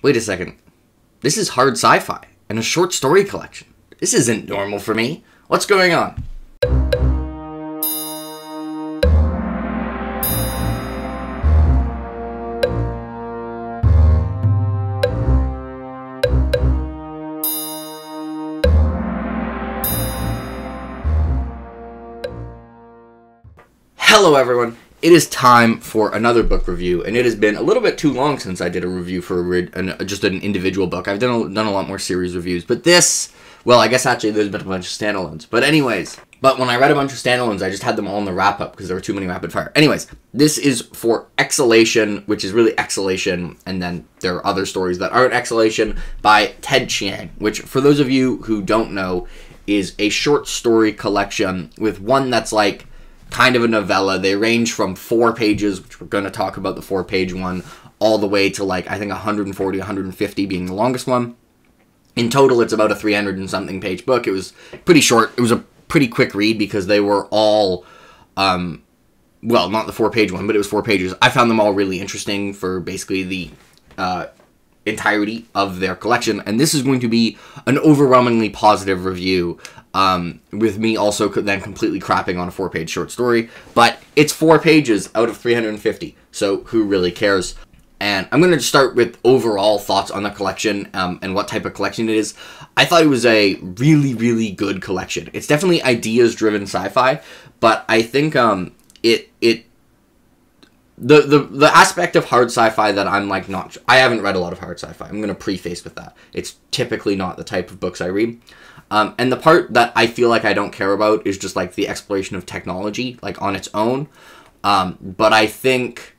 Wait a second. This is hard sci-fi and a short story collection. This isn't normal for me. What's going on? Hello everyone, it is time for another book review, and it has been a little bit too long since I did a review for just an individual book. I've done a lot more series reviews, but this, well, I guess actually there's been a bunch of standalones. But anyways, when I read a bunch of standalones, I just had them all in the wrap-up because there were too many rapid fire. Anyways, this is for Exhalation, which is really Exhalation, and then there are other stories that aren't Exhalation, by Ted Chiang, which, for those of you who don't know, is a short story collection with one that's like kind of a novella. They range from 4 pages, which we're going to talk about the 4-page one, all the way to like, I think 140, 150 being the longest one. In total, it's about a 300 and something page book. It was pretty short. It was a pretty quick read because they were all, well, not the 4-page one, but it was 4 pages. I found them all really interesting for basically the entirety of their collection, and this is going to be an overwhelmingly positive review, with me also then completely crapping on a 4-page short story, but it's 4 pages out of 350, so who really cares? And I'm going to start with overall thoughts on the collection, and what type of collection it is. I thought it was a really, really good collection. It's definitely ideas-driven sci-fi, but I think the aspect of hard sci-fi that I'm like not... I haven't read a lot of hard sci-fi. I'm going to preface with that. It's typically not the type of books I read. And the part that I feel like I don't care about is just like the exploration of technology, like on its own. But I think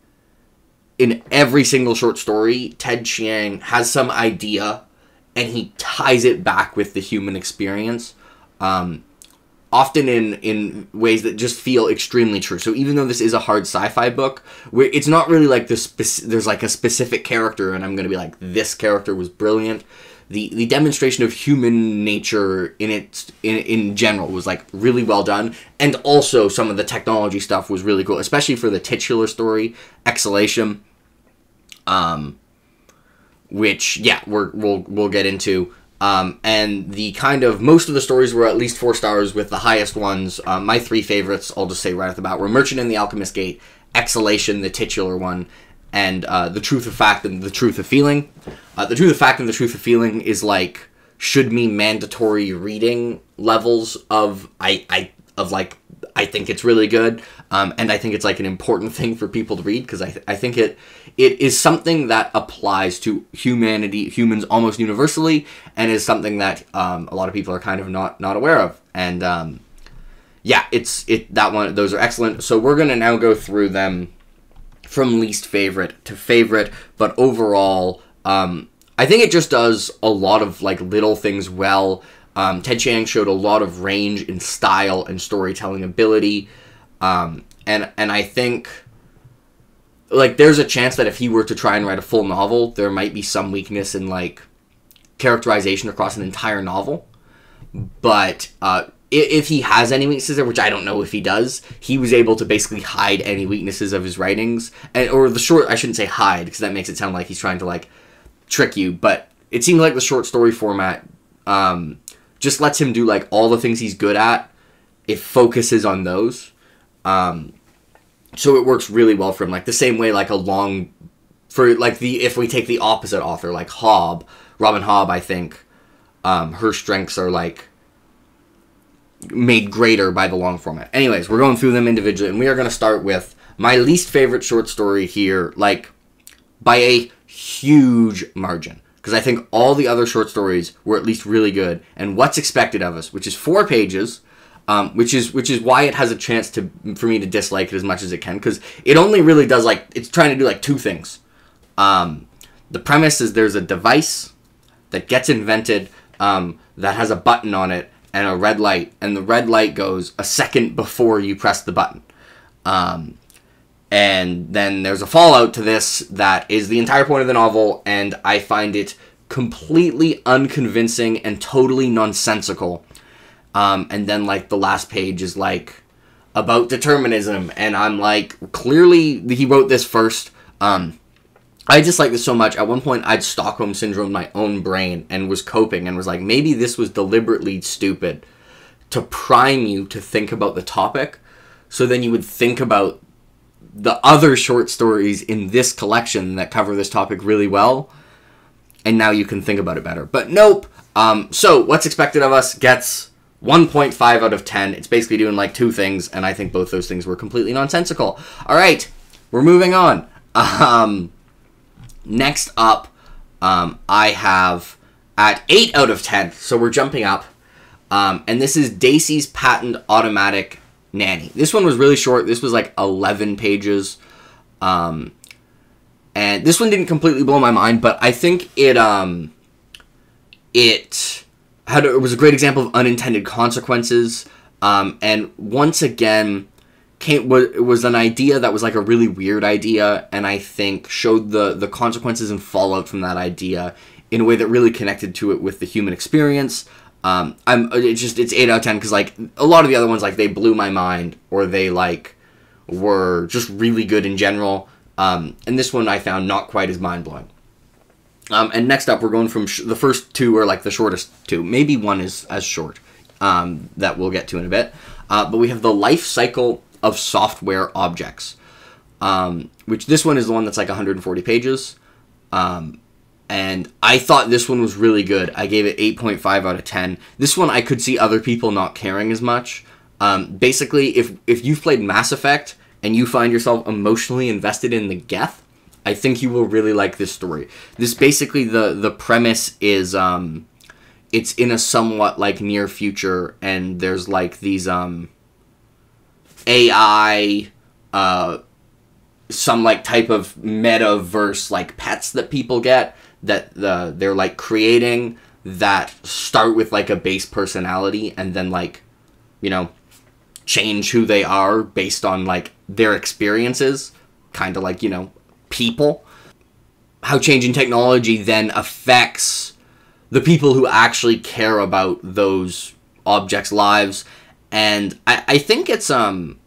in every single short story, Ted Chiang has some idea and he ties it back with the human experience. Often in ways that just feel extremely true. So even though this is a hard sci-fi book, where it's not really like there's like a specific character and I'm going to be like, this character was brilliant. The demonstration of human nature in general was like really well done, and also some of the technology stuff was really cool, especially for the titular story, Exhalation, which yeah we'll get into. And the kind of, most of the stories were at least 4 stars, with the highest ones, my 3 favorites, I'll just say right off the bat, were Merchant and the Alchemist Gate, Exhalation, the titular one, and The Truth of Fact and The Truth of Feeling. The Truth of Fact and The Truth of Feeling is like, should be mandatory reading levels of, I think it's really good, and I think it's like an important thing for people to read, because I think it is something that applies to humans almost universally, and is something that a lot of people are kind of not aware of. And yeah, that one, those are excellent. So we're gonna now go through them from least favorite to favorite, but overall, I think it just does a lot of like little things well. Ted Chiang showed a lot of range in style and storytelling ability, and I think like there's a chance that if he were to try and write a full novel, there might be some weakness in like characterization across an entire novel. But if he has any weaknesses there, which I don't know if he does, he was able to basically hide any weaknesses of his writings, or the short, I shouldn't say hide, because that makes it sound like he's trying to like trick you, but it seemed like the short story format just lets him do like all the things he's good at. It focuses on those. So it works really well for him. Like the same way like if we take the opposite author, like Robin Hobb, I think her strengths are like made greater by the long format. Anyways, we're going through them individually, and we are going to start with my least favorite short story here, like by a huge margin, because I think all the other short stories were at least really good. And What's Expected of Us, which is 4 pages, which is why it has a chance for me to dislike it as much as it can, because it only really does like, it's trying to do like 2 things. The premise is there's a device that gets invented that has a button on it and a red light, and the red light goes a second before you press the button. And then there's a fallout to this that is the entire point of the novel, and I find it completely unconvincing and totally nonsensical. And then, like, the last page is, like, about determinism, and I'm like, clearly he wrote this first. I just like this so much. At one point, I'd Stockholm Syndrome my own brain and was coping and was like, maybe this was deliberately stupid to prime you to think about the topic, so then you would think about the other short stories in this collection that cover this topic really well, and now you can think about it better. But nope. So What's Expected of Us gets 1.5 out of 10. It's basically doing like two things, and I think both those things were completely nonsensical. All right, we're moving on. Next up, I have at 8 out of 10, so we're jumping up, and this is Daisy's Patent Automatic Nanny. This one was really short. This was like 11 pages, and this one didn't completely blow my mind, but I think it was a great example of unintended consequences, and once again, it was an idea that was like a really weird idea, and I think showed the consequences and fallout from that idea in a way that really connected to it with the human experience. It's 8 out of 10 because like a lot of the other ones, like they blew my mind, or they like were just really good in general. And this one I found not quite as mind blowing. And next up, we're going from the first two are like the shortest two. Maybe one is as short, that we'll get to in a bit. But we have The Life Cycle of Software Objects, which this one is the one that's like 140 pages. And I thought this one was really good. I gave it 8.5 out of 10. This one I could see other people not caring as much. Basically, if you've played Mass Effect and you find yourself emotionally invested in the Geth, I think you will really like this story. This basically, the premise is, it's in a somewhat like near future, and there's like these AI, some like type of metaverse like pets that people get that they're like creating that start with like a base personality and then like, you know, change who they are based on like their experiences, kind of like, you know, people. How changing technology then affects the people who actually care about those objects' lives. And I think it's something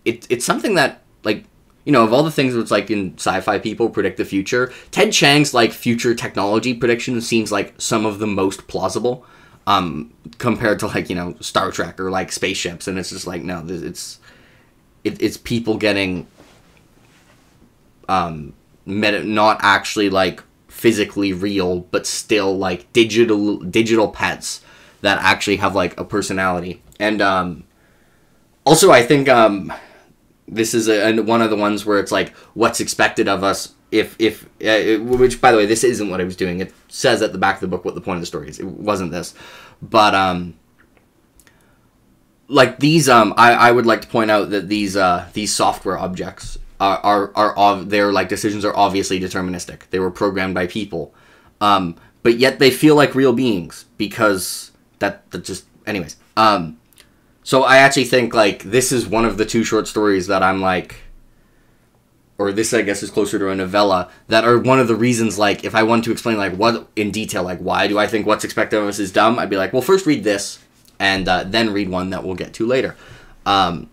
that, like, you know, of all the things that's like in sci-fi people predict the future, Ted Chiang's like future technology prediction seems like some of the most plausible, compared to like, you know, Star Trek or like spaceships. And it's just like, no, it's people getting not actually like physically real, but still like digital pets that actually have like a personality. And also I think this is one of the ones where it's like what's expected of us which by the way, this isn't what I was doing. It says at the back of the book what the point of the story is. It wasn't this, but like these I would like to point out that these software objects are their like decisions are obviously deterministic. They were programmed by people, but yet they feel like real beings because that just anyways. So I actually think, like, this is one of the two short stories that I'm, like, or this, I guess, is closer to a novella, that are one of the reasons, like, if I wanted to explain, like, what, in detail, like, why do I think What's Expected of Us is dumb, I'd be like, well, first read this, and then read one that we'll get to later. And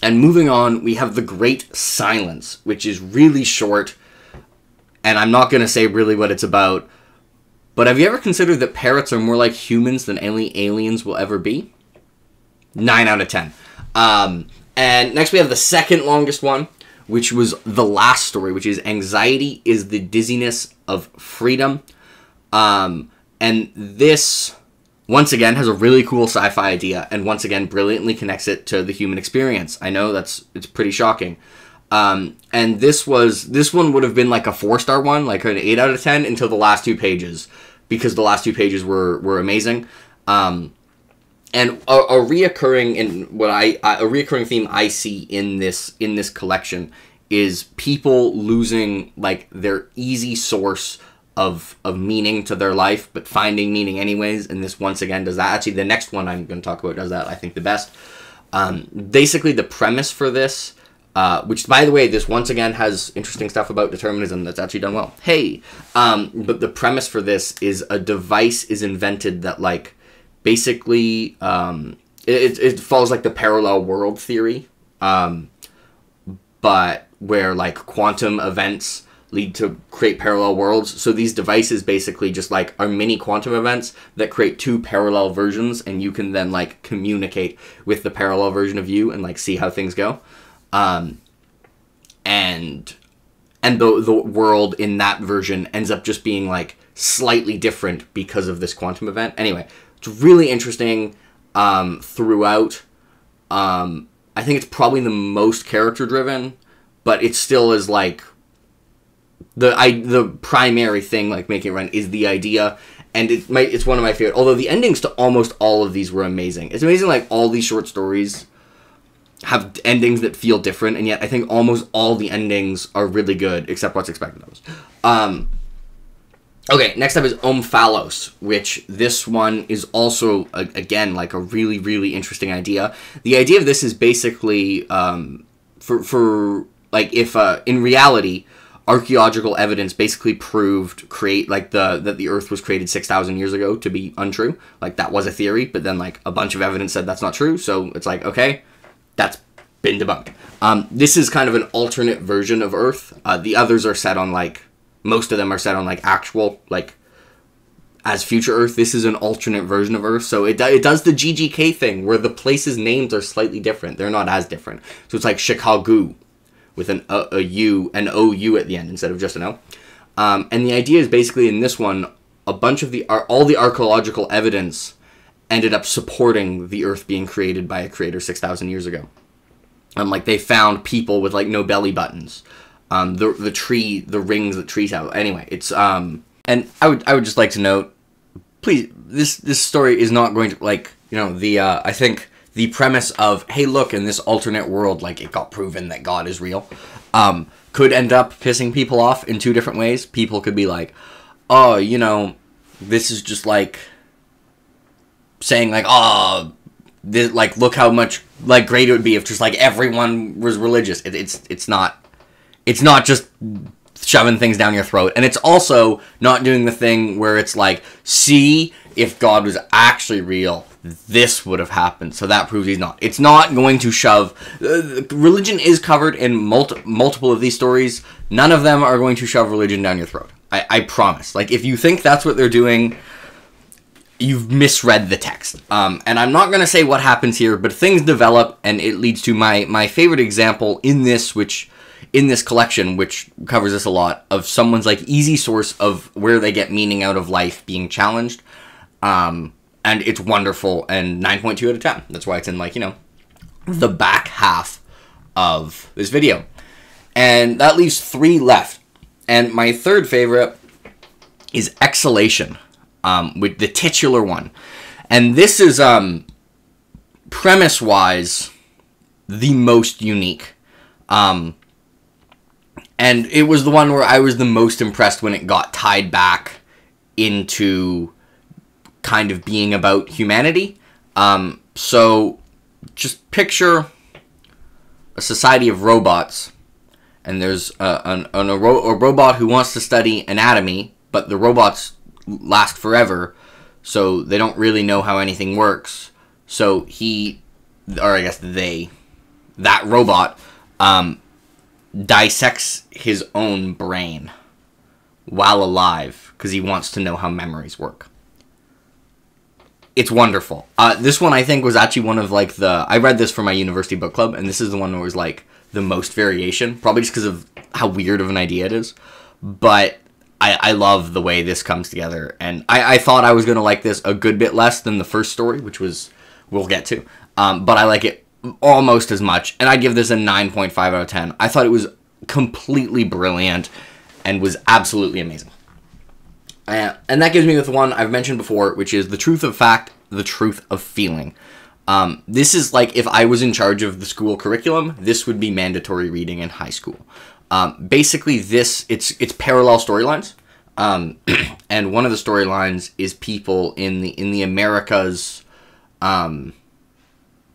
moving on, we have The Great Silence, which is really short, and I'm not going to say really what it's about, but have you ever considered that parrots are more like humans than any aliens will ever be? 9 out of 10. And next we have the second longest one, which was the last story, which is Anxiety is the Dizziness of Freedom. And this, once again, has a really cool sci-fi idea, and once again, brilliantly connects it to the human experience. I know it's pretty shocking. And this one would have been like a 4-star one, like an 8 out of 10, until the last 2 pages, because the last 2 pages were amazing. And a reoccurring theme I see in this collection is people losing like their easy source of meaning to their life, but finding meaning anyways. And this once again does that. Actually, the next one I'm going to talk about does that, I think, the best. Basically, the premise for this, which by the way, this once again has interesting stuff about determinism that's actually done well. Hey, but the premise for this is a device is invented that like. Basically, it follows like the parallel world theory, but where like quantum events lead to create parallel worlds. So these devices basically just like are mini quantum events that create two parallel versions, and you can then like communicate with the parallel version of you and like see how things go. And the world in that version ends up just being like slightly different because of this quantum event. Anyway, it's really interesting throughout. I think it's probably the most character driven, but it still is like the primary thing like making it run is the idea, and it's one of my favorite. Although the endings to almost all of these were amazing. It's amazing like all these short stories have endings that feel different, and yet I think almost all the endings are really good, except What's Expected of Us. Okay, next up is Omphalos, which this one is also, again, like a really, really interesting idea. The idea of this is basically, for like, if, in reality, archaeological evidence basically proved that the Earth was created 6,000 years ago to be untrue. Like, that was a theory, but then, like, a bunch of evidence said that's not true, so it's like, okay, that's been debunked. This is kind of an alternate version of Earth. The others are set on, like, most of them are set on, like, actual, like, as future Earth. This is an alternate version of Earth, so it does the GGK thing, where the places' names are slightly different. They're not as different. So it's like Chicago, with an OU at the end, instead of just an O. And the idea is basically, in this one, a bunch of all the archaeological evidence ended up supporting the Earth being created by a creator 6,000 years ago. Like, they found people with, like, no belly buttons. The rings that trees have. Anyway, it's and I would just like to note, please, this story is not going to, like, you know, I think the premise of, hey, look, in this alternate world, like, it got proven that God is real, could end up pissing people off in two different ways. People could be like, oh, you know, this is just like saying, like, oh, this, like, look how much, like, great it would be if just, like, everyone was religious. It's not just shoving things down your throat. And it's also not doing the thing where it's like, see, if God was actually real, this would have happened. So that proves he's not. It's not going to shove. Religion is covered in multiple of these stories. None of them are going to shove religion down your throat. I promise. Like, if you think that's what they're doing, you've misread the text. And I'm not going to say what happens here, but things develop, and it leads to my favorite example in this collection, which covers this a lot, of someone's, like, easy source of where they get meaning out of life being challenged. And it's wonderful, and 9.2 out of 10. That's why it's in, like, you know, the back half of this video. And that leaves 3 left. And my third favorite is Exhalation, with the titular one. And this is, premise-wise, the most unique. And it was the one where I was the most impressed when it got tied back into kind of being about humanity. So just picture a society of robots, and there's a robot who wants to study anatomy, but the robots last forever, so they don't really know how anything works. So that robot, dissects his own brain while alive because he wants to know how memories work. It's wonderful. This one, I think, was actually one of, like, I read this for my university book club, and this is the one where it was, like, the most variation, probably just because of how weird of an idea it is. But I love the way this comes together, and I thought I was going to like this a good bit less than the first story, which we'll get to. But I like it almost as much, and I'd give this a 9.5 out of 10. I thought it was completely brilliant and was absolutely amazing. And that gives me the one I've mentioned before, which is The Truth of Fact, The Truth of Feeling. This is like, if I was in charge of the school curriculum, this would be mandatory reading in high school. Basically, it's parallel storylines. And one of the storylines is people in the Americas,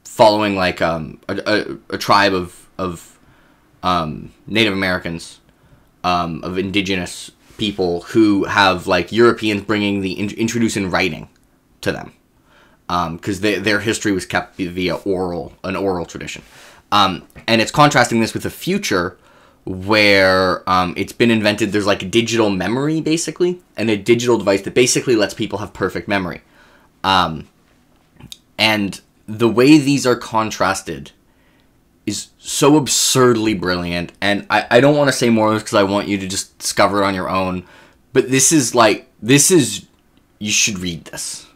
following, like, a tribe of Native Americans, of indigenous people who have, like, Europeans bringing introducing writing to them, because their history was kept via an oral tradition, and it's contrasting this with a future where it's been invented. There's like a digital memory, basically, and a digital device that basically lets people have perfect memory. And the way these are contrasted is so absurdly brilliant. And I don't want to say more because I want you to just discover it on your own. But this is, you should read this.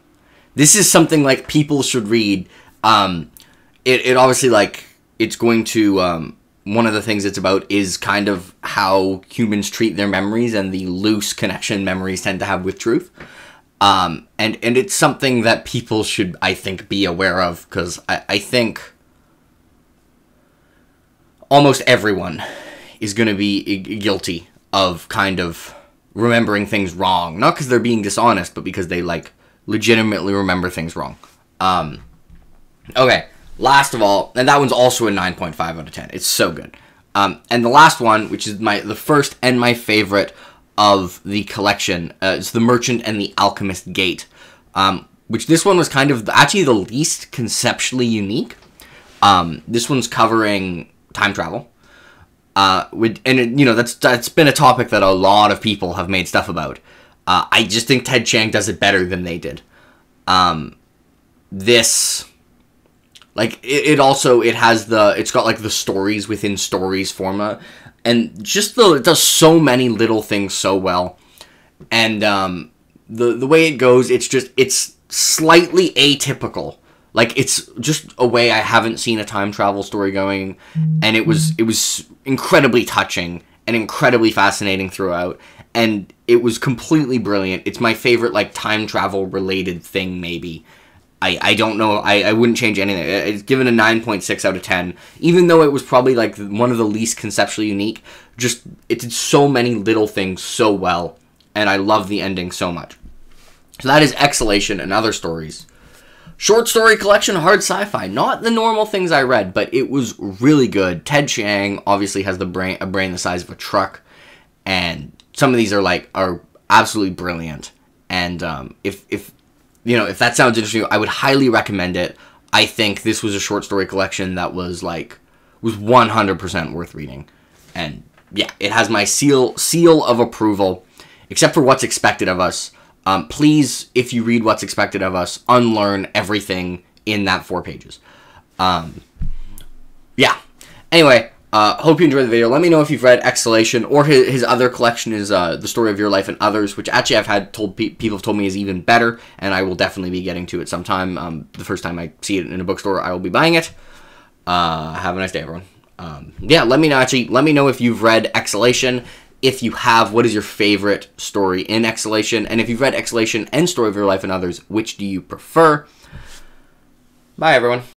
This is something, like, people should read. It obviously, like, it's going to, one of the things it's about is kind of how humans treat their memories and the loose connection memories tend to have with truth. And it's something that people should, I think, be aware of, because I think almost everyone is going to be guilty of kind of remembering things wrong. Not because they're being dishonest, but because they, like, legitimately remember things wrong. Okay, last of all, and that one's also a 9.5 out of 10. It's so good. And the last one, which is the first and my favorite of the collection, is The Merchant and the Alchemist Gate, which this one was kind of actually the least conceptually unique. This one's covering time travel, that's been a topic that a lot of people have made stuff about. I just think Ted Chiang does it better than they did. This, like, it got like the stories within stories formula, and just it does so many little things so well. And the way it goes, it's slightly atypical. Like, it's just a way I haven't seen a time travel story going, and it was incredibly touching and incredibly fascinating throughout, and it was completely brilliant. It's my favorite, like, time travel related thing, maybe. I don't know, I wouldn't change anything. It's given a 9.6 out of 10, even though it was probably, like, one of the least conceptually unique. Just, it did so many little things so well, and I love the ending so much. So that is Exhalation and Other Stories. Short story collection, hard sci-fi. Not the normal things I read, but it was really good. Ted Chiang obviously has a brain the size of a truck, and some of these are absolutely brilliant. And if that sounds interesting, I would highly recommend it. I think this was a short story collection that was 100% worth reading. And yeah, it has my seal of approval, except for What's Expected of Us. Please, if you read What's Expected of Us, unlearn everything in that 4 pages. Yeah. Anyway, hope you enjoyed the video. Let me know if you've read Exhalation, or his other collection is The Story of Your Life and Others, which actually I've had people have told me is even better, and I will definitely be getting to it sometime. The first time I see it in a bookstore, I will be buying it. Have a nice day, everyone. Yeah, let me know if you've read Exhalation. If you have, what is your favorite story in Exhalation? And if you've read Exhalation and Story of Your Life and Others, which do you prefer? Bye, everyone.